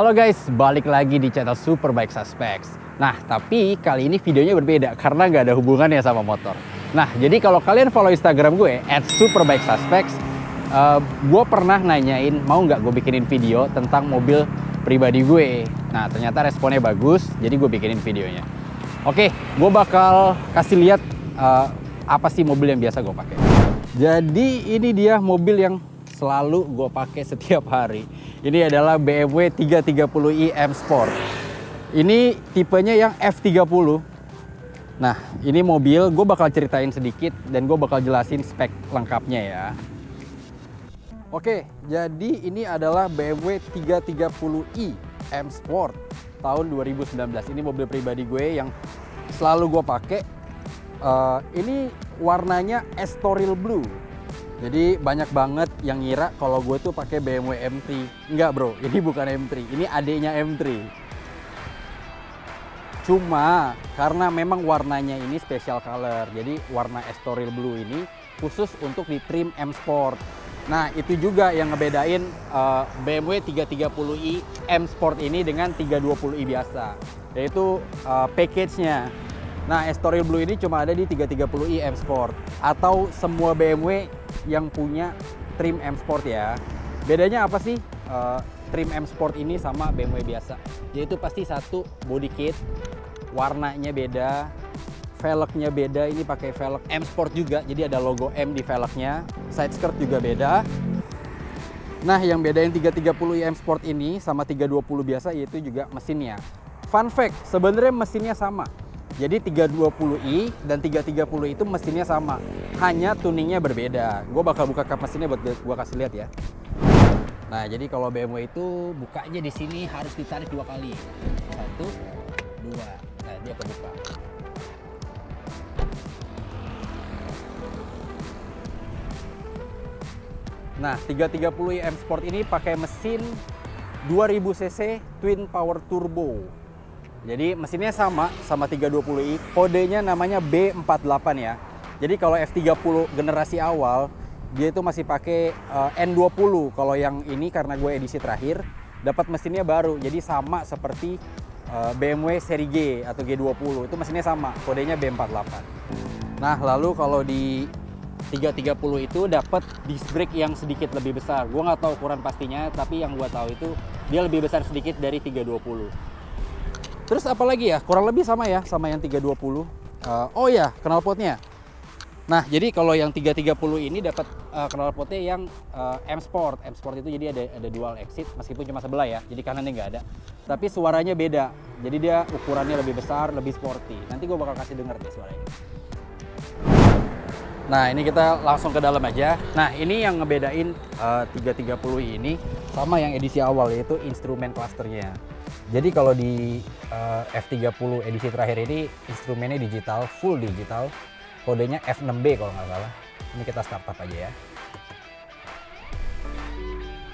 Halo guys, balik lagi di channel Superbike Suspects. Nah, tapi kali ini videonya berbeda karena nggak ada hubungannya sama motor. Nah, jadi kalau kalian follow Instagram gue @superbikesuspects, gue pernah nanyain mau nggak gue bikinin video tentang mobil pribadi gue. Nah, ternyata responnya bagus, jadi gue bikinin videonya. Oke, gue bakal kasih lihat apa sih mobil yang biasa gue pakai. Jadi ini dia mobil yang selalu gue pakai setiap hari. Ini adalah BMW 330i M Sport. Ini tipenya yang F30. Nah, ini mobil gue bakal ceritain sedikit dan gue bakal jelasin spek lengkapnya ya. Oke, jadi ini adalah BMW 330i M Sport tahun 2019. Ini mobil pribadi gue yang selalu gue pakai. Ini warnanya Estoril Blue. Jadi banyak banget yang ngira kalau gue tuh pakai BMW M3. Enggak bro, ini bukan M3, ini adeknya M3. Cuma karena memang warnanya ini special color, jadi warna Estoril Blue ini khusus untuk di trim M Sport. Nah itu juga yang ngebedain BMW 330i M Sport ini dengan 320i biasa, yaitu package-nya. Nah Estoril Blue ini cuma ada di 330i M Sport atau semua BMW yang punya trim M Sport ya. Bedanya apa sih trim M Sport ini sama BMW biasa? Yaitu pasti satu, body kit, warnanya beda, velgnya beda. Ini pakai velg M Sport juga, jadi ada logo M di velgnya. Side skirt juga beda. Nah yang bedain 330i M Sport ini sama 320 biasa yaitu juga mesinnya. Fun fact, sebenarnya mesinnya sama. Jadi 320i dan 330 itu mesinnya sama, hanya tuningnya berbeda. Gue bakal buka kap mesinnya buat gue kasih lihat ya. Nah, jadi kalau BMW itu bukanya di sini harus ditarik 2 kali. 1, 2. Nah, dia kebuka. Nah, 330i M Sport ini pakai mesin 2000 cc twin power turbo. Jadi mesinnya sama 320i, kodenya namanya B48 ya. Jadi kalau F30 generasi awal, dia itu masih pakai N20. Kalau yang ini karena gue edisi terakhir, dapat mesinnya baru. Jadi sama seperti BMW seri G atau G20, itu mesinnya sama, kodenya B48. Nah lalu kalau di 330 itu dapat disc brake yang sedikit lebih besar. Gue nggak tahu ukuran pastinya, tapi yang gue tahu itu dia lebih besar sedikit dari 320. Terus apalagi ya, kurang lebih sama ya, sama yang 320. Oh ya, knalpotnya. Nah, jadi kalau yang 330 ini dapat knalpotnya yang M Sport. M Sport itu jadi ada dual exit, meskipun cuma sebelah ya, jadi kanannya nggak ada. Tapi suaranya beda, jadi dia ukurannya lebih besar, lebih sporty. Nanti gue bakal kasih denger deh suaranya. Nah, ini kita langsung ke dalam aja. Nah, ini yang ngebedain 330 ini sama yang edisi awal, yaitu instrumen clusternya. Jadi kalau di F30 edisi terakhir ini instrumennya digital, full digital, kodenya F6B kalau nggak salah. Ini kita start up aja ya.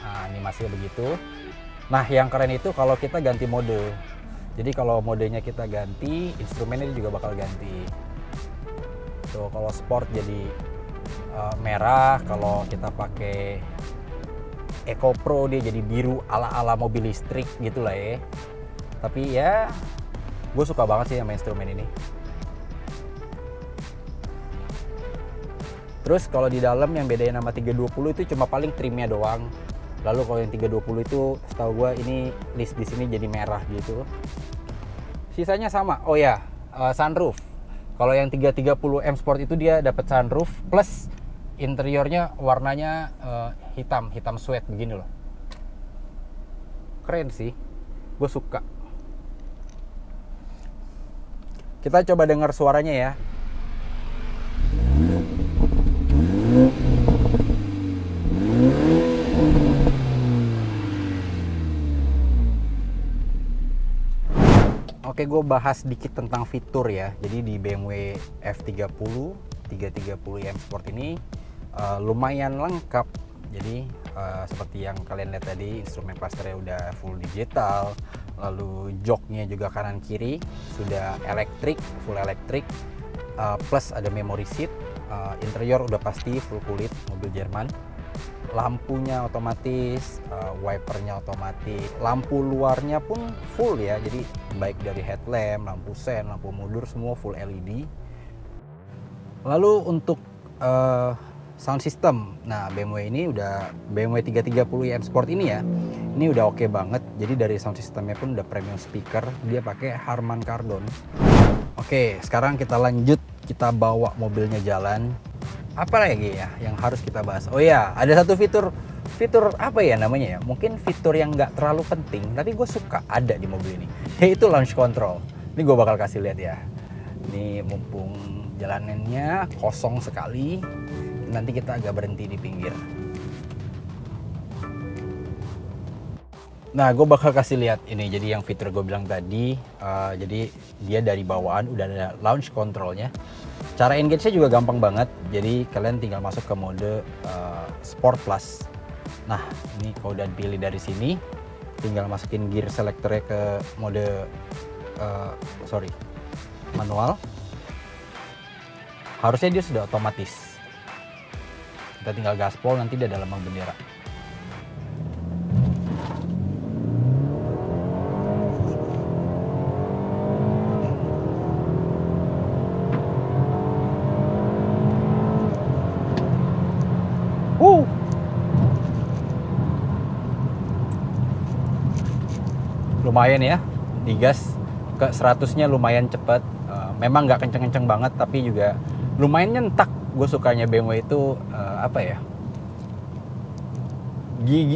Nah, animasinya begitu. Nah, yang keren itu kalau kita ganti mode. Jadi kalau modenya kita ganti, instrumennya juga bakal ganti. Tuh, kalau sport jadi merah, kalau kita pakai Eco Pro dia jadi biru ala-ala mobil listrik gitu lah ya. Tapi ya gue suka banget sih sama instrumen ini. Terus kalau di dalam yang bedain sama 320 itu cuma paling trimnya doang. Lalu kalau yang 320 itu setahu gue ini list di sini jadi merah gitu. Sisanya sama. Oh ya, sunroof. Kalau yang 330 M Sport itu dia dapat sunroof plus interiornya warnanya hitam sweat begini loh. Keren sih, gue suka. Kita coba dengar suaranya ya. Oke, gue bahas dikit tentang fitur ya. Jadi di BMW F30 330i M Sport ini lumayan lengkap. Jadi seperti yang kalian lihat tadi, instrumen clusternya udah full digital, lalu joknya juga kanan kiri sudah elektrik, full elektrik, plus ada memory seat. Interior udah pasti full kulit, mobil Jerman. lampunya otomatis, wipernya otomatis, lampu luarnya pun full ya, jadi baik dari headlamp, lampu sen, lampu mundur semua full LED. Lalu untuk sound system, nah BMW ini udah BMW 330i M Sport ini ya, ini udah oke banget. Jadi dari sound systemnya pun udah premium speaker, dia pakai Harman Kardon. Oke, sekarang kita lanjut, kita bawa mobilnya jalan. Apa lagi ya yang harus kita bahas? Oh ya, ada satu fitur apa ya namanya ya? Mungkin fitur yang nggak terlalu penting, tapi gue suka ada di mobil ini, yaitu launch control. Ini gue bakal kasih lihat ya. Ini mumpung jalanannya kosong sekali, nanti kita agak berhenti di pinggir. Nah, gue bakal kasih lihat ini. Jadi yang fitur gue bilang tadi, jadi dia dari bawaan udah ada launch controlnya. Cara engage-nya juga gampang banget. Jadi kalian tinggal masuk ke mode Sport Plus. Nah, ini kalau udah pilih dari sini, tinggal masukin gear selector-nya ke mode manual. Harusnya dia sudah otomatis. Kita tinggal gaspol, nanti dia ada lambang bendera. Lumayan ya, digas ke 100-nya lumayan cepet. Memang nggak kenceng-kenceng banget, tapi juga lumayan nyentak. Gue sukanya BMW itu apa ya,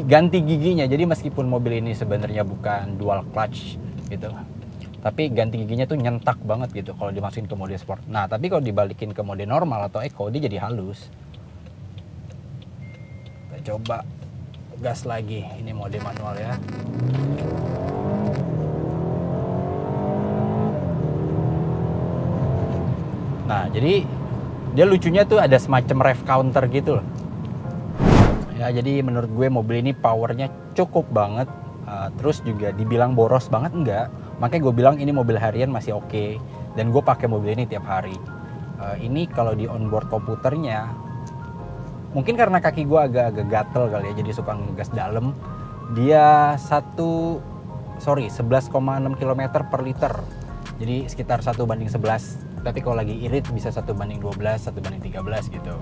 ganti giginya. Jadi meskipun mobil ini sebenarnya bukan dual clutch gitu, tapi ganti giginya tuh nyentak banget gitu kalau dimasukin ke mode sport. Nah, tapi kalau dibalikin ke mode normal atau eco, dia jadi halus. Kita coba gas lagi, ini mode manual ya. Nah, jadi dia lucunya tuh ada semacam rev counter gitu loh. Ya, jadi menurut gue mobil ini powernya cukup banget. Terus juga dibilang boros banget enggak. Makanya gue bilang ini mobil harian masih oke. Dan gue pakai mobil ini tiap hari. Ini kalau di onboard komputernya, mungkin karena kaki gue agak-agak gatel kali ya, jadi suka ngegas dalam. Dia 11,6 km per liter. Jadi sekitar 1:11. Tapi kalau lagi irit bisa 1:12, 1:13 gitu.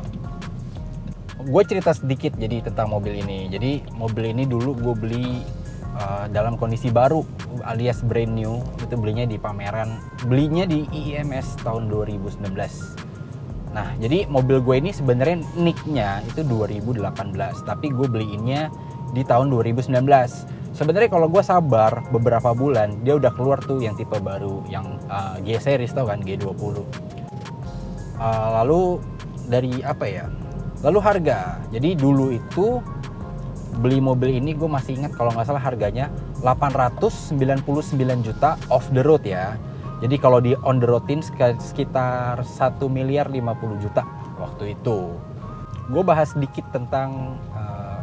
Gue cerita sedikit jadi tentang mobil ini. Jadi mobil ini dulu gue beli dalam kondisi baru alias brand new. Itu belinya di pameran, belinya di IMS tahun 2019. Nah, jadi mobil gue ini sebenarnya nicknya itu 2018, tapi gue beliinnya di tahun 2019. Sebenarnya kalau gue sabar beberapa bulan, dia udah keluar tuh yang tipe baru, yang G series tau kan, G20. Lalu dari apa ya? Lalu harga. Jadi dulu itu beli mobil ini gue masih ingat kalau nggak salah harganya 899 juta off the road ya. Jadi kalau di on the roadin sekitar 1,50 miliar waktu itu. Gue bahas sedikit tentang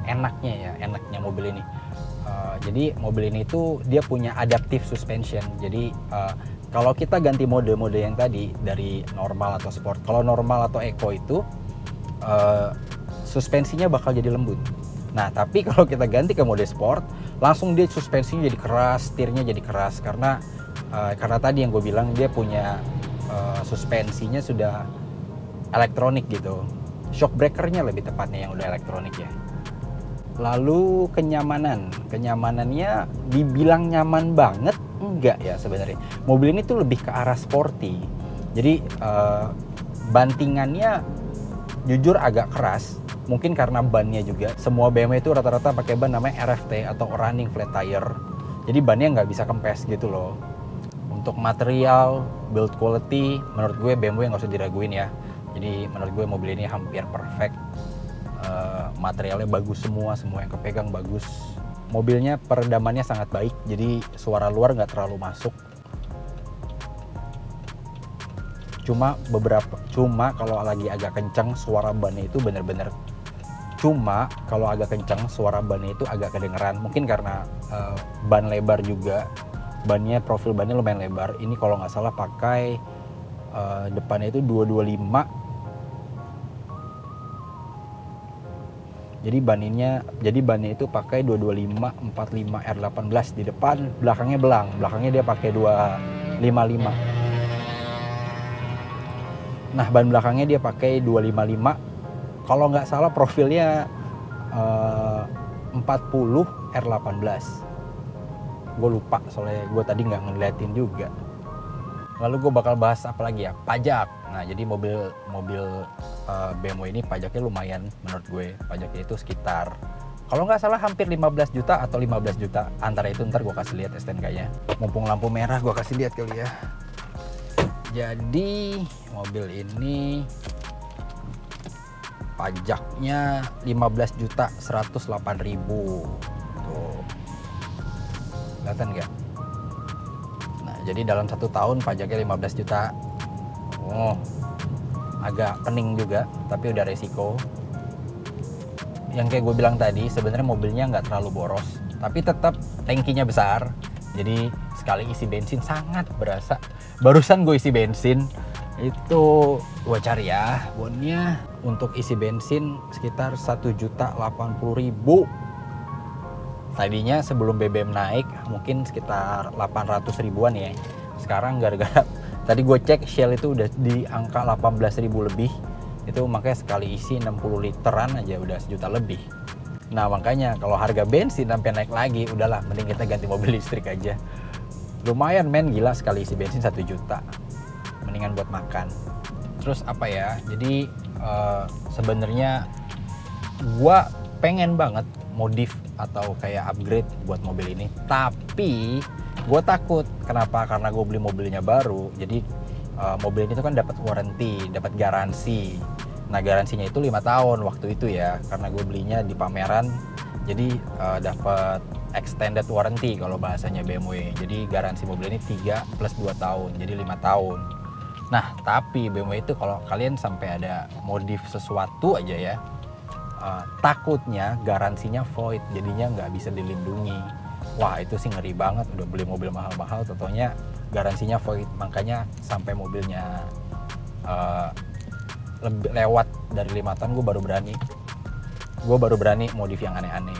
enaknya mobil ini. Jadi mobil ini tuh dia punya adaptive suspension. Jadi kalau kita ganti mode-mode yang tadi dari normal atau sport, kalau normal atau eco itu suspensinya bakal jadi lembut. Nah, tapi kalau kita ganti ke mode sport, langsung dia suspensinya jadi keras, setirnya jadi keras karena tadi yang gue bilang dia punya suspensinya sudah elektronik gitu. Shock breakernya lebih tepatnya yang udah elektronik ya. Lalu kenyamanannya dibilang nyaman banget enggak ya sebenarnya. Mobil ini tuh lebih ke arah sporty. Jadi bantingannya jujur agak keras. Mungkin karena bannya juga. Semua BMW itu rata-rata pakai ban namanya RFT atau running flat tire. Jadi bannya nggak bisa kempes gitu loh. Untuk material, build quality, menurut gue BMW nggak usah diraguin ya. Jadi menurut gue mobil ini hampir perfect. Materialnya bagus semua yang kepegang bagus. Mobilnya peredamannya sangat baik, jadi suara luar nggak terlalu masuk. Cuma kalau lagi agak kencang suara bannya itu bener-bener. Cuma kalau agak kencang suara bannya itu agak kedengeran. Mungkin karena ban lebar juga. Profil bannya lumayan lebar. Ini kalau nggak salah pakai depannya itu 225. Jadi bannya itu pakai 225 45 R18 di depan, belakangnya belang. Belakangnya dia pakai 255. Nah, ban belakangnya dia pakai 255. Kalau nggak salah profilnya 40 R18. Gue lupa soalnya gue tadi nggak ngeliatin juga. Lalu gue bakal bahas apa lagi ya? Pajak. Nah, jadi mobil BMW ini pajaknya lumayan menurut gue. Pajaknya itu sekitar, kalau nggak salah hampir 15 juta atau 15 juta. Antara itu ntar gue kasih lihat STNK-nya. Mumpung lampu merah gue kasih lihat kali ya. Jadi mobil ini pajaknya 15 juta 108 ribu. Tuh. Kelihatan nggak? Jadi dalam 1 tahun pajaknya 15 juta. Oh, agak pening juga, tapi udah resiko. Yang kayak gue bilang tadi, sebenarnya mobilnya nggak terlalu boros, tapi tetap tangkinya besar. Jadi sekali isi bensin sangat berasa. Barusan gue isi bensin, itu gue cari ya, bonnya untuk isi bensin sekitar 1.080.000. Tadinya sebelum BBM naik mungkin sekitar 800 ribuan ya. Sekarang gara-gara tadi gue cek Shell itu udah di angka 18.000 lebih. Itu makanya sekali isi 60 literan aja udah 1 juta lebih. Nah, makanya kalau harga bensin sampai naik lagi, udahlah mending kita ganti mobil listrik aja. Lumayan men, gila sekali isi bensin 1 juta. Mendingan buat makan. Terus apa ya? Jadi sebenarnya gue pengen banget modif atau kayak upgrade buat mobil ini, tapi gue takut. Kenapa? Karena gue beli mobilnya baru, jadi mobil ini tuh kan dapat warranty, dapat garansi. Nah, garansinya itu 5 tahun waktu itu ya, karena gue belinya di pameran, jadi dapat extended warranty kalau bahasanya BMW. Jadi garansi mobil ini 3 plus 2 tahun, jadi 5 tahun. Nah, tapi BMW itu kalau kalian sampai ada modif sesuatu aja ya, takutnya garansinya void, jadinya nggak bisa dilindungi. Wah, itu sih ngeri banget. Udah beli mobil mahal-mahal, tentunya garansinya void. Makanya sampai mobilnya lewat dari 5 tahun, gue baru berani modif yang aneh-aneh.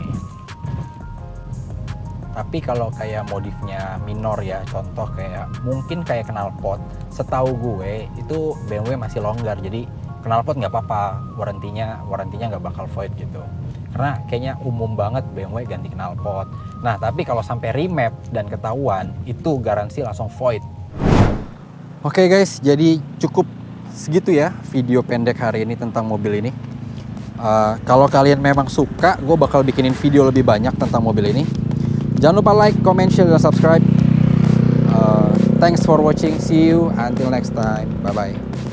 Tapi kalau kayak modifnya minor ya, contoh kayak mungkin kayak knalpot, setahu gue itu BMW masih longgar, jadi knalpot nggak apa-apa, warantinya nggak bakal void gitu. Karena kayaknya umum banget BMW ganti knalpot. Nah, tapi kalau sampai remap dan ketahuan, itu garansi langsung void. Oke guys, jadi cukup segitu ya video pendek hari ini tentang mobil ini. Kalau kalian memang suka, gue bakal bikinin video lebih banyak tentang mobil ini. Jangan lupa like, comment, share, dan subscribe. Thanks for watching. See you until next time. Bye-bye.